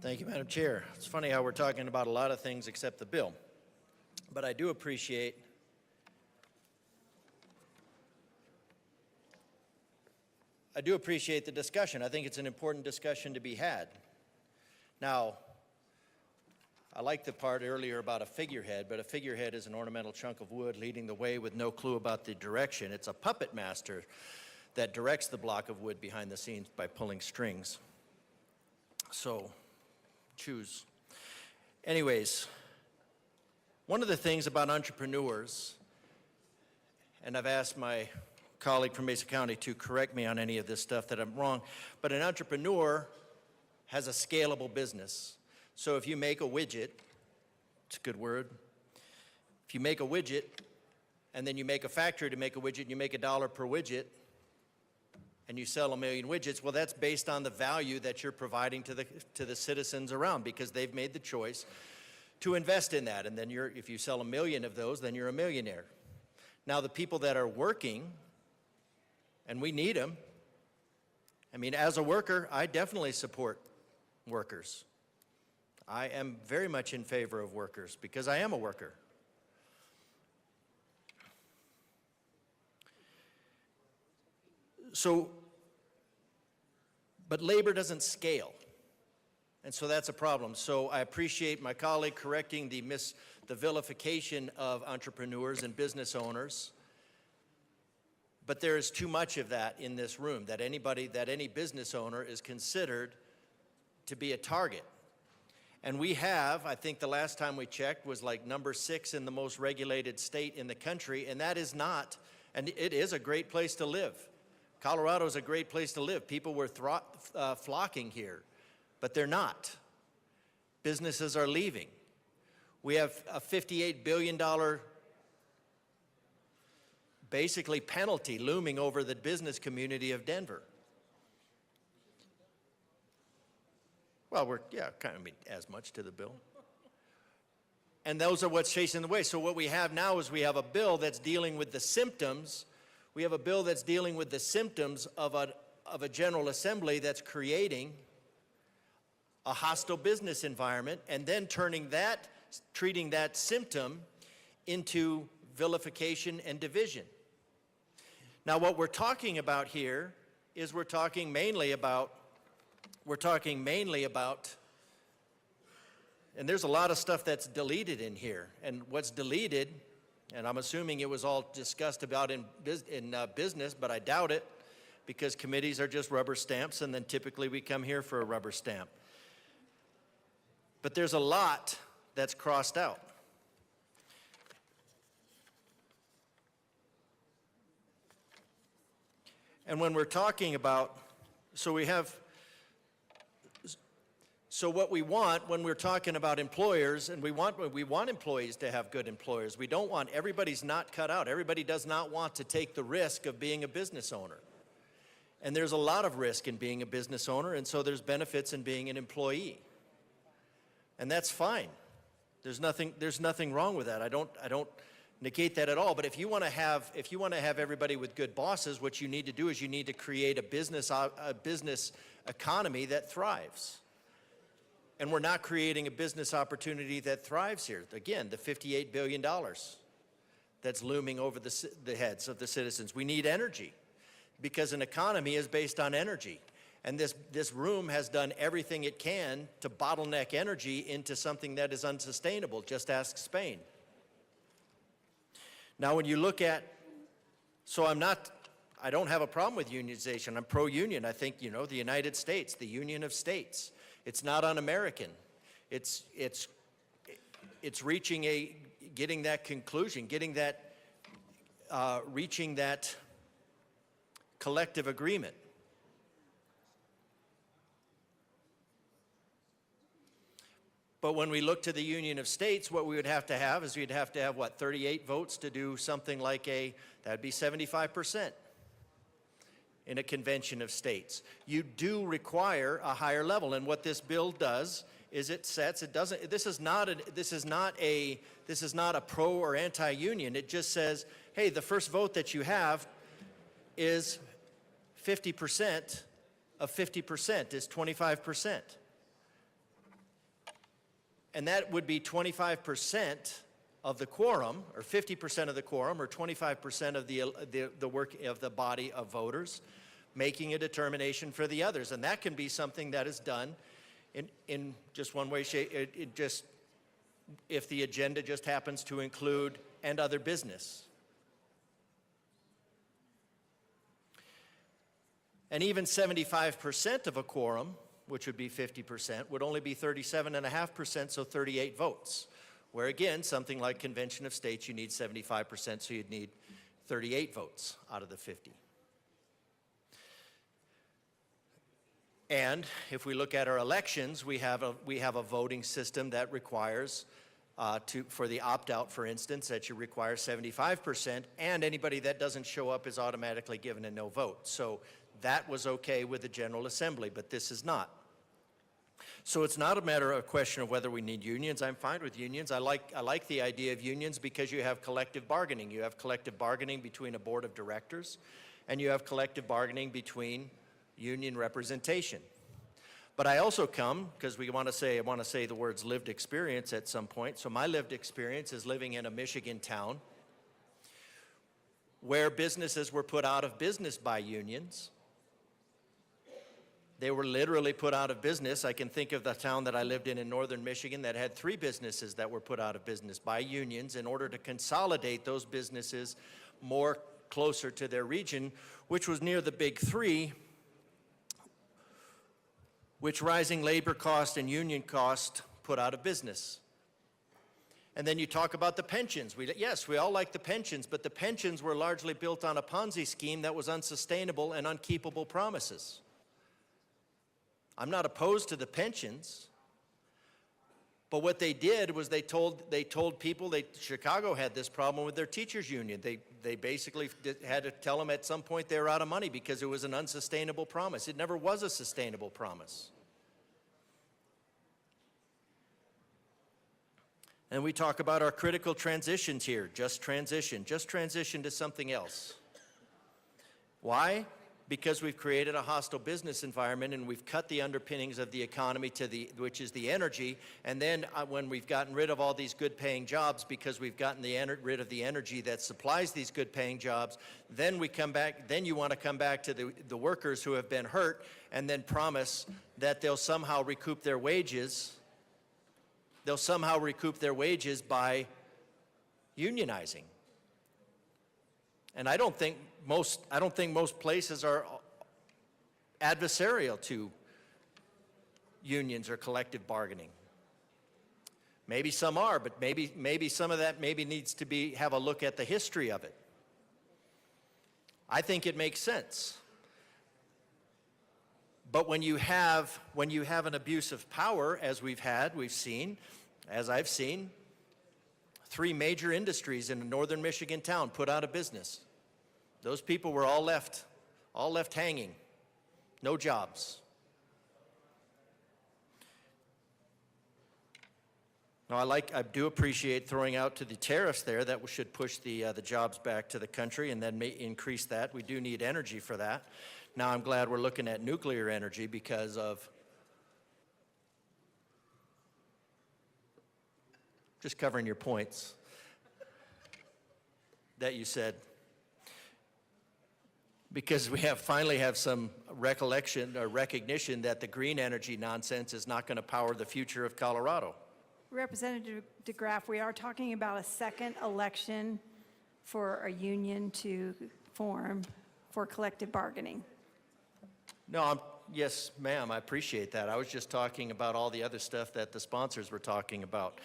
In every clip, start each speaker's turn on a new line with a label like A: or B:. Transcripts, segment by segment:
A: Thank you, Madam Chair. It's funny how we're talking about a lot of things except the bill. But I do appreciate the discussion. I think it's an important discussion to be had. Now, I like the part earlier about a figurehead, but a figurehead is an ornamental chunk of wood leading the way with no clue about the direction. It's a puppet master that directs the block of wood behind the scenes by pulling strings. So, choose. Anyways, one of the things about entrepreneurs, and I've asked my colleague from Mesa County to correct me on any of this stuff that I'm wrong, but an entrepreneur has a scalable business. So if you make a widget, it's a good word, if you make a widget and then you make a factory to make a widget and you make $1 per widget and you sell 1 million widgets, well, that's based on the value that you're providing to the citizens around because they've made the choice to invest in that. And then if you sell 1 million of those, then you're a millionaire. Now, the people that are working, and we need them, I mean, as a worker, I definitely support workers. I am very much in favor of workers because I am a worker. So, but labor doesn't scale, and so that's a problem. So I appreciate my colleague correcting the vilification of entrepreneurs and business owners, but there is too much of that in this room, that any business owner is considered to be a target. And we have, I think the last time we checked was like number 6 in the most regulated state in the country, and that is not, and it is a great place to live. Colorado is a great place to live. People were flocking here, but they're not. Businesses are leaving. We have a $58 billion basically penalty looming over the business community of Denver. Well, we're, yeah, kind of as much to the bill. And those are what's chasing the way. So what we have now is we have a bill that's dealing with the symptoms. We have a bill that's dealing with the symptoms of a General Assembly that's creating a hostile business environment and then treating that symptom into vilification and division. Now, what we're talking about here is we're talking mainly about, and there's a lot of stuff that's deleted in here, and what's deleted, and I'm assuming it was all discussed about in business, but I doubt it, because committees are just rubber stamps, and then typically we come here for a rubber stamp. But there's a lot that's crossed out. And when we're talking about, so what we want when we're talking about employers, and we want employees to have good employers. We don't want, everybody's not cut out. Everybody does not want to take the risk of being a business owner. And there's a lot of risk in being a business owner, and so there's benefits in being an employee. And that's fine. There's nothing wrong with that. I don't negate that at all. But if you want to have everybody with good bosses, what you need to do is you need to create a business economy that thrives. And we're not creating a business opportunity that thrives here. Again, the $58 billion that's looming over the heads of the citizens. We need energy because an economy is based on energy. And this room has done everything it can to bottleneck energy into something that is unsustainable. Just ask Spain. Now, when you look at, I don't have a problem with unionization. I'm pro-union. I think, the United States, the Union of States. It's not un-American. It's getting that conclusion, reaching that collective agreement. But when we look to the Union of States, what we would have to have is we'd have to have, 38 votes to do something like that'd be 75% in a convention of states. You do require a higher level, and what this bill does is this is not a pro or anti-union. It just says, hey, the first vote that you have is 50% of 50% is 25%. and that would be 25% of the quorum, or 50% of the quorum, or 25% of the work of the body of voters, making a determination for the others. And that can be something that is done in just one way, shape, if the agenda just happens to include and other business. And even 75% of a quorum, which would be 50%, would only be 37.5%, so 38 votes. Where again, something like Convention of States, you need 75%, so you'd need 38 votes out of the 50. And if we look at our elections, we have a voting system that requires, for the opt-out, for instance, that you require 75%, and anybody that doesn't show up is automatically given a no vote. So that was okay with the General Assembly, but this is not. So it's not a question of whether we need unions. I'm fine with unions. I like the idea of unions because you have collective bargaining. You have collective bargaining between a board of directors, and you have collective bargaining between union representation. But I also come, because I want to say the words lived experience at some point. So my lived experience is living in a Michigan town where businesses were put out of business by unions. They were literally put out of business. I can think of the town that I lived in northern Michigan that had 3 businesses that were put out of business by unions in order to consolidate those businesses more closer to their region, which was near the big 3, which rising labor cost and union cost put out of business. And then you talk about the pensions. Yes, we all like the pensions, but the pensions were largely built on a Ponzi scheme that was unsustainable and unkeepable promises. I'm not opposed to the pensions, but what they did was they told people, Chicago had this problem with their teachers union. They basically had to tell them at some point they were out of money because it was an unsustainable promise. It never was a sustainable promise. And we talk about our critical transitions here. Just transition to something else. Why? Because we've created a hostile business environment and we've cut the underpinnings of the economy which is the energy. And then when we've gotten rid of all these good paying jobs because we've gotten rid of the energy that supplies these good paying jobs, then we come back, then you want to come back to the workers who have been hurt and then promise that they'll somehow recoup their wages. They'll somehow recoup their wages by unionizing. And I don't think most places are adversarial to unions or collective bargaining. Maybe some are, but maybe some of that needs to have a look at the history of it. I think it makes sense. But when you have an abuse of power, as I've seen, 3 major industries in a northern Michigan town put out of business. Those people were all left hanging, no jobs. Now, I do appreciate throwing out to the tariffs there. That should push the jobs back to the country and then may increase that. We do need energy for that. Now, I'm glad we're looking at nuclear energy because of just covering your points that you said. Because we finally have some recollection or recognition that the green energy nonsense is not going to power the future of Colorado.
B: Representative DeGraff, we are talking about a second election for a union to form for collective bargaining.
A: No, yes, ma'am, I appreciate that. I was just talking about all the other stuff that the sponsors were talking about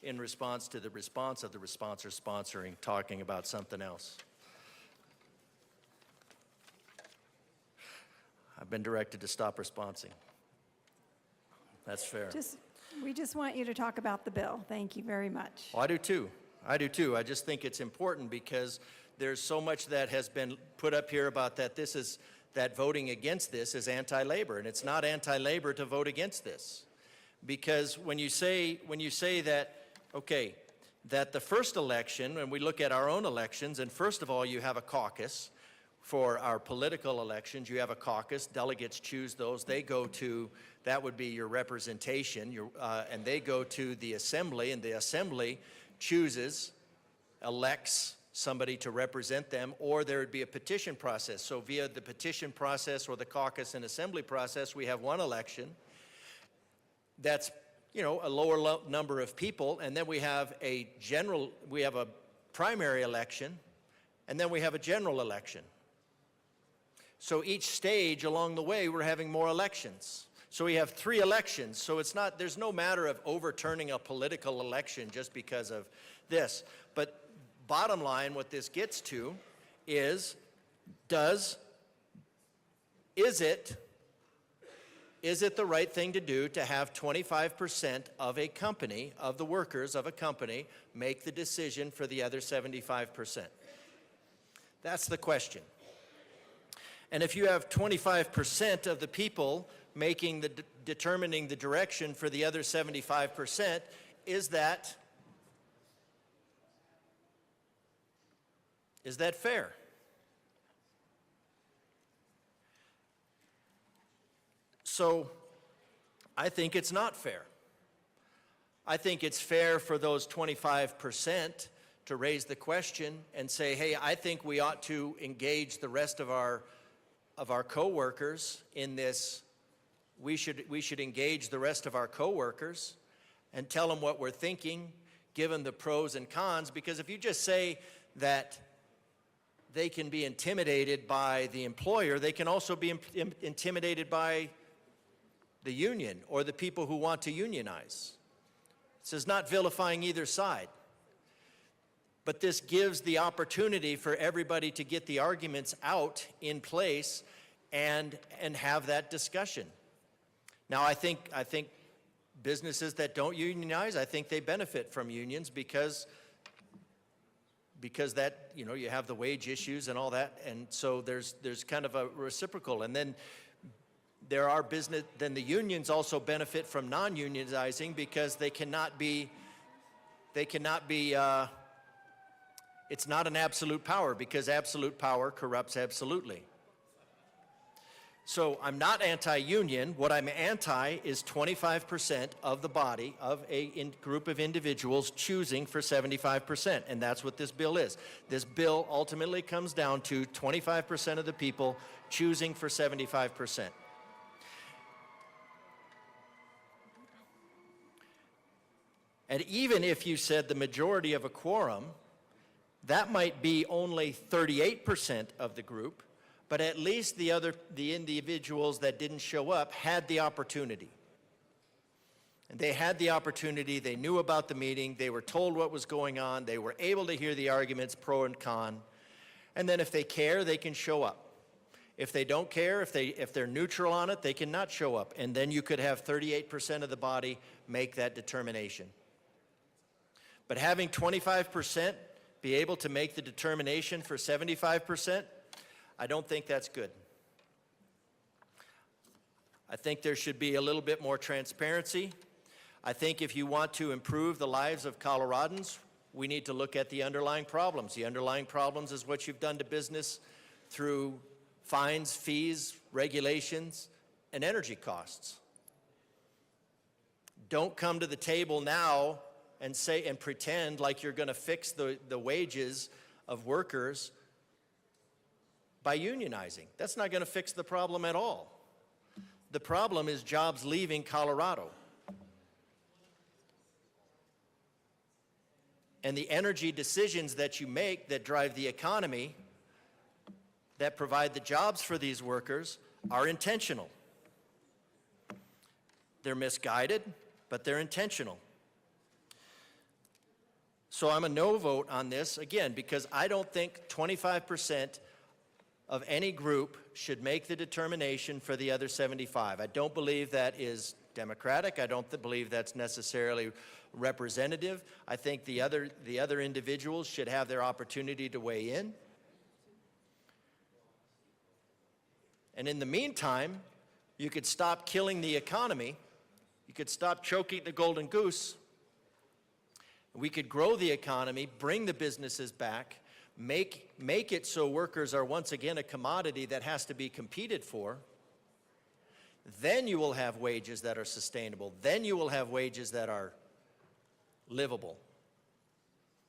A: in response to the response of the sponsor sponsoring, talking about something else. I've been directed to stop responding. That's fair.
B: We just want you to talk about the bill. Thank you very much.
A: Oh, I do too. I just think it's important because there's so much that has been put up here about that voting against this is anti-labor, and it's not anti-labor to vote against this. Because when you say that, okay, that the first election, when we look at our own elections, and first of all you have a caucus, For our political elections, you have a caucus, delegates choose those, they go to, that would be your representation, and they go to the assembly, and the assembly chooses, elects somebody to represent them, or there would be a petition process. So via the petition process or the caucus and assembly process, we have one election. That's, a lower number of people, and then we have a primary election, and then we have a general election. So each stage along the way, we're having more elections. So we have 3 elections. So there's no matter of overturning a political election just because of this. But bottom line, what this gets to is, is it the right thing to do to have 25% of a company, of the workers of a company, make the decision for the other 75%? That's the question. And if you have 25% of the people determining the direction for the other 75%, is that fair? So I think it's not fair. I think it's fair for those 25% to raise the question and say, hey, I think we ought to engage the rest of our coworkers in this. We should engage the rest of our coworkers and tell them what we're thinking, give them the pros and cons, because if you just say that they can be intimidated by the employer, they can also be intimidated by the union or the people who want to unionize. This is not vilifying either side. But this gives the opportunity for everybody to get the arguments out in place and have that discussion. Now, I think businesses that don't unionize, I think they benefit from unions because that, you have the wage issues and all that, and so there's kind of a reciprocal. And then then the unions also benefit from non-unionizing because it's not an absolute power, because absolute power corrupts absolutely. So I'm not anti-union. What I'm anti is 25% of the body of a group of individuals choosing for 75%, and that's what this bill is. This bill ultimately comes down to 25% of the people choosing for 75%. And even if you said the majority of a quorum, that might be only 38% of the group, but at least the individuals that didn't show up had the opportunity. And they had the opportunity, they knew about the meeting, they were told what was going on, they were able to hear the arguments pro and con, and then if they care, they can show up. If they don't care, if they're neutral on it, they cannot show up, and then you could have 38% of the body make that determination. But having 25% be able to make the determination for 75%, I don't think that's good. I think there should be a little bit more transparency. I think if you want to improve the lives of Coloradans, we need to look at the underlying problems. The underlying problems is what you've done to business through fines, fees, regulations, and energy costs. Don't come to the table now and pretend like you're going to fix the wages of workers by unionizing. That's not going to fix the problem at all. The problem is jobs leaving Colorado. And the energy decisions that you make that drive the economy, that provide the jobs for these workers, are intentional. They're misguided, but they're intentional. So I'm a no vote on this, again, because I don't think 25% of any group should make the determination for the other 75. I don't believe that is democratic. I don't believe that's necessarily representative. I think the other individuals should have their opportunity to weigh in. And in the meantime, you could stop killing the economy. You could stop choking the golden goose. We could grow the economy, bring the businesses back, Make it so workers are once again a commodity that has to be competed for. Then you will have wages that are sustainable. Then you will have wages that are livable.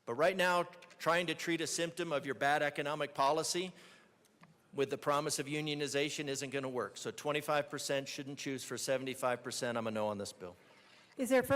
A: But right now, trying to treat a symptom of your bad economic policy with the promise of unionization isn't going to work. So 25% shouldn't choose for 75%. I'm a no on this bill.
B: Is there